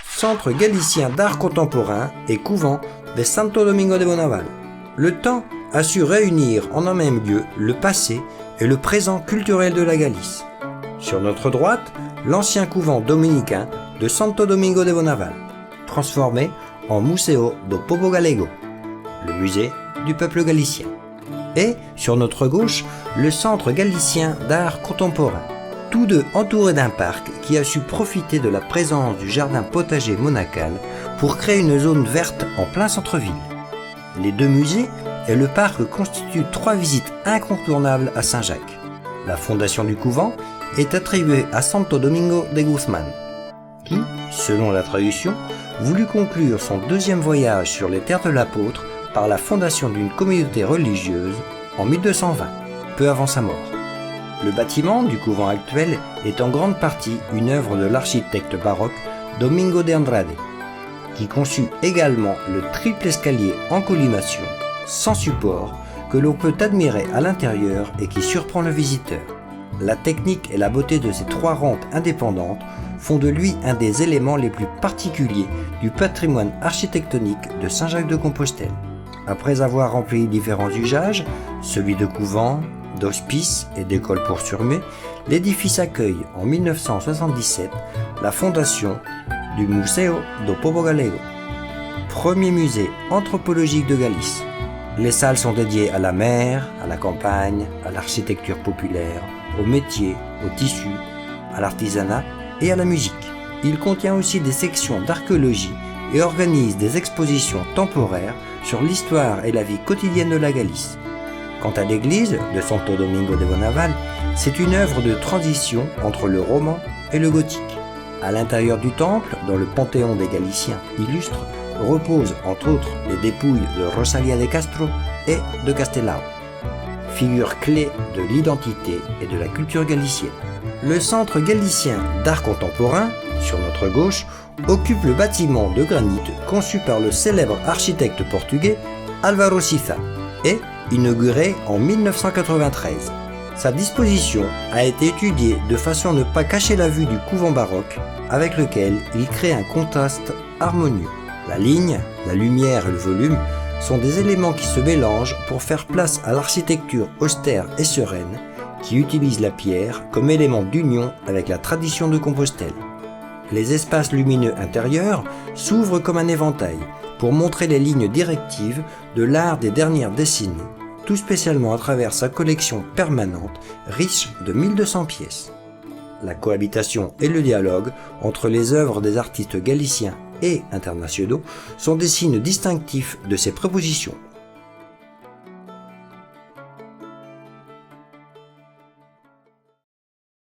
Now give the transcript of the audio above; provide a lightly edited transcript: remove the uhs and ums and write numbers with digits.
Centre galicien d'art contemporain et couvent de Santo Domingo de Bonaval. Le temps a su réunir en un même lieu le passé et le présent culturel de la Galice. Sur notre droite, l'ancien couvent dominicain de Santo Domingo de Bonaval, transformé en Museo do Povo Galego, le musée du peuple galicien. Et sur notre gauche, le Centre galicien d'art contemporain, tous deux entourés d'un parc qui a su profiter de la présence du jardin potager monacal pour créer une zone verte en plein centre-ville. Les deux musées et le parc constituent trois visites incontournables à Saint-Jacques. La fondation du couvent est attribuée à Santo Domingo de Guzmán, qui, selon la tradition, voulut conclure son deuxième voyage sur les terres de l'apôtre par la fondation d'une communauté religieuse en 1220, peu avant sa mort. Le bâtiment du couvent actuel est en grande partie une œuvre de l'architecte baroque Domingo de Andrade, qui conçut également le triple escalier en colimaçon, sans support, que l'on peut admirer à l'intérieur et qui surprend le visiteur. La technique et la beauté de ces trois rampes indépendantes font de lui un des éléments les plus particuliers du patrimoine architectonique de Saint-Jacques-de-Compostelle. Après avoir rempli différents usages, celui de couvent, d'hospice et d'école pour surmets, l'édifice accueille en 1977 la fondation du Museo do Povo Galego, premier musée anthropologique de Galice. Les salles sont dédiées à la mer, à la campagne, à l'architecture populaire, aux métiers, aux tissus, à l'artisanat et à la musique. Il contient aussi des sections d'archéologie et organise des expositions temporaires sur l'histoire et la vie quotidienne de la Galice. Quant à l'église de Santo Domingo de Bonaval, c'est une œuvre de transition entre le roman et le gothique. À l'intérieur du temple, dans le panthéon des Galiciens illustres, reposent entre autres les dépouilles de Rosalía de Castro et de Castelao, figures clés de l'identité et de la culture galicienne. Le Centre galicien d'art contemporain, sur notre gauche, occupe le bâtiment de granit conçu par le célèbre architecte portugais Álvaro Siza et inauguré en 1993. Sa disposition a été étudiée de façon à ne pas cacher la vue du couvent baroque, avec lequel il crée un contraste harmonieux. La ligne, la lumière et le volume sont des éléments qui se mélangent pour faire place à l'architecture austère et sereine qui utilise la pierre comme élément d'union avec la tradition de Compostelle. Les espaces lumineux intérieurs s'ouvrent comme un éventail pour montrer les lignes directives de l'art des dernières décennies, tout spécialement à travers sa collection permanente riche de 1200 pièces. La cohabitation et le dialogue entre les œuvres des artistes galiciens et internationaux sont des signes distinctifs de ces propositions